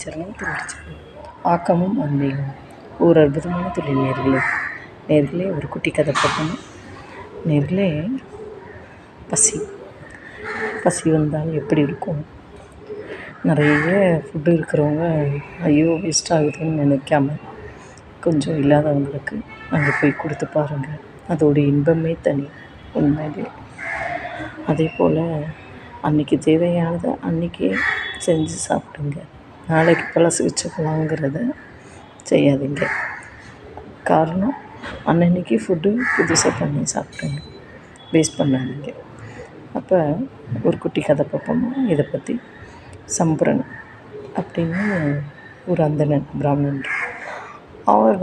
சரணம் திருவடிச்சரணம். ஆக்கமும் ஆன்மீகமும் ஒரு அற்புதமான தொழில் நேர்களே. நேர்களே, ஒரு குட்டி கதை பார்ப்போம். நேர்களே, பசி வந்தால் எப்படி இருக்கும்? நிறைய ஃபுட்டு இருக்கிறவங்க ஐயோ வேஸ்ட் ஆகுதுன்னு நினைக்காம கொஞ்சம் இல்லாதவங்களுக்கு அங்கே போய் கொடுத்து பாருங்கள். அதோடைய இன்பமே தனி. உண்மையிலே அதே போல் அன்றைக்கி தேவையானதை அன்றைக்கே செஞ்சு சாப்பிடுங்க. நாளைக்கு பழசு வச்சுக்கலாங்கிறத செய்யாதீங்க. காரணம், அன்னன்னைக்கு ஃபுட்டு புதுசாக பண்ணி சாப்பிடுங்க, வேஸ்ட் பண்ணாதீங்க. அப்போ ஒரு குட்டி கதை பார்ப்போமா இதை பற்றி. சம்புரன் அப்படின்னு ஒரு அந்தணன், பிராமணன். அவர்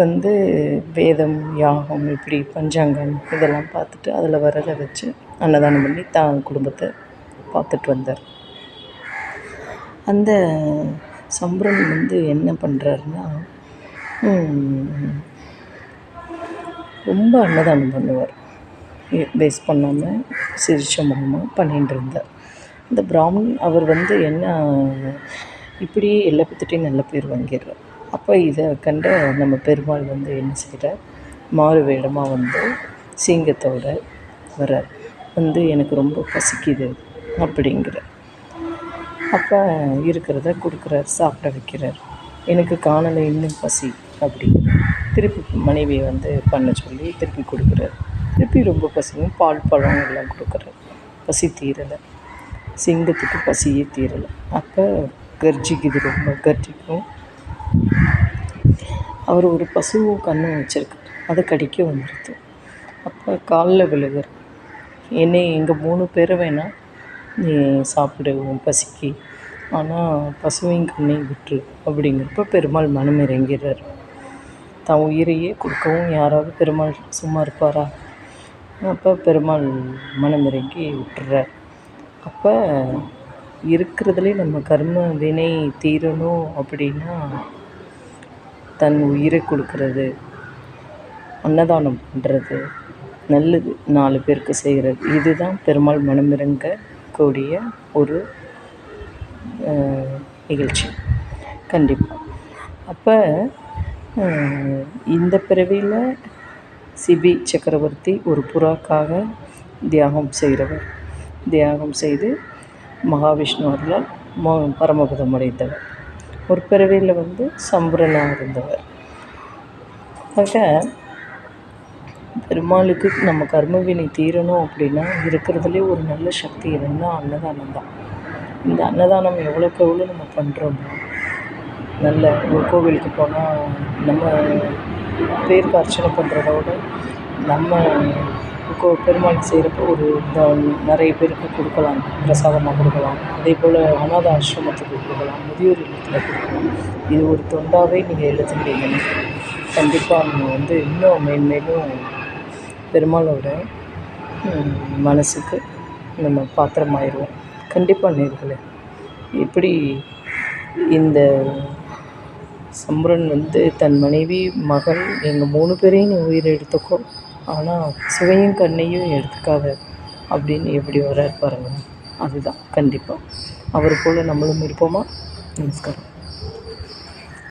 வேதம், யாகம், இப்படி பஞ்சாங்கம் இதெல்லாம் பார்த்துட்டு அதில் வரதை வச்சு அன்னதானம் பண்ணி தான் குடும்பத்தை பார்த்துட்டு வந்தார். அந்த சம்புரன் என்ன பண்ணுறாருன்னா, ரொம்ப அன்னதானம் பண்ணுவார். வேஸ்ட் பண்ணாமல் சிரிச்ச முகமாக பண்ணிகிட்டு இருந்தார். இந்த பிராமணன் அவர் என்ன இப்படியே எல்லா பற்றிட்டையும் நல்ல பேர் வாங்கிடுறார். அப்போ இதை கண்ட நம்ம பெருமாள் என்ன செய்கிறார், மாறு வேடமாக சிங்கத்தோட வர்றார். எனக்கு ரொம்ப பசிக்குது அப்படிங்கிற. அப்போ இருக்கிறத கொடுக்குறார், சாப்பிட வைக்கிறார். எனக்கு காணலை இன்னும் பசி அப்படிங்கிறார். திருப்பி மனைவியை பண்ண சொல்லி திருப்பி கொடுக்குறார். திருப்பி ரொம்ப பசியும் பால் பழம் எல்லாம் கொடுக்குறார். பசி தீரலை, சிங்கத்துக்கு பசியே தீரலை. அப்போ கர்ஜிக்குது, ரொம்ப கர்ஜிக்கும். அவர் ஒரு பசுவும் கண்ணும் வச்சுருக்கார், அதை கடிக்க வந்துடுது. அப்போ காலில் விழுகிறார். எங்கள் 3 பேரை வேணால் நீ சாப்பிடுவோம் பசிக்கு, ஆனால் பசுவையும் கண்ணையும் விட்டுரு அப்படிங்கிறப்ப பெருமாள் மனம் இறங்கிறார். தான் உயிரையே கொடுக்கவும் யாராவது பெருமாள் சும்மா இருப்பாரா? அப்போ பெருமாள் மனம் இறங்கி விட்டுறார். அப்போ இருக்கிறதுலே நம்ம கர்ம வினை தீரணும் அப்படின்னா தன் உயிரை கொடுக்கறது, அன்னதானம் பண்ணுறது, நல்லது 4 பேருக்கு செய்கிறது, இதுதான் பெருமாள் மனமிறங்கக்கூடிய ஒரு நிகழ்ச்சி கண்டிப்பாக. அப்போ இந்த பிறவியில் சிபி சக்கரவர்த்தி ஒரு புறாக்காக தியாகம் செய்கிறவர். தியாகம் செய்து மகாவிஷ்ணு அருளால் பரமபதம் அடைந்தவர். ஒரு பிறவியில் சம்புரனாக இருந்தவர். ஆக பெருமாளுக்கு நம்ம கர்மவினை தீரணும் அப்படின்னா இருக்கிறதுலே ஒரு நல்ல சக்தி என்னன்னா அன்னதானம் தான். இந்த அன்னதானம் எவ்வளோக்கு எவ்வளோ நம்ம பண்ணுறோமோ, நல்ல ஒரு கோவிலுக்கு போனால் நம்ம பேருக்கு அர்ச்சனை பண்ணுறதோட நம்ம பெருமாளுக்கு செய்கிறப்போ ஒரு நிறைய பேருக்கு கொடுக்கலாம், பிரசாதமாக கொடுக்கலாம். அதே போல் அநாத ஆசிரமத்துக்கு கொடுக்கலாம், முதியோர் இல்லத்தில் கொடுக்கலாம். இது ஒரு தொண்டாகவே நீங்கள் எழுதுனீங்கன்னா கண்டிப்பாக நம்ம இன்னும் மேன்மேலும் பெருமாளோட மனசுக்கு நம்ம பாத்திரமாயிடுவோம். கண்டிப்பாக நேர்களே, எப்படி இந்த சம்புரன் தன் மனைவி, மகள், எங்கள் 3 பேரையும் நீ உயிரை எடுத்துக்கோ, ஆனால் சுவையும் கண்ணையும் எடுத்துக்காத அப்படின்னு எப்படி வர்றார் பாருங்கள். அதுதான் கண்டிப்பாக அவர் போல் நம்மளும் இருப்போமா? நமஸ்காரம்.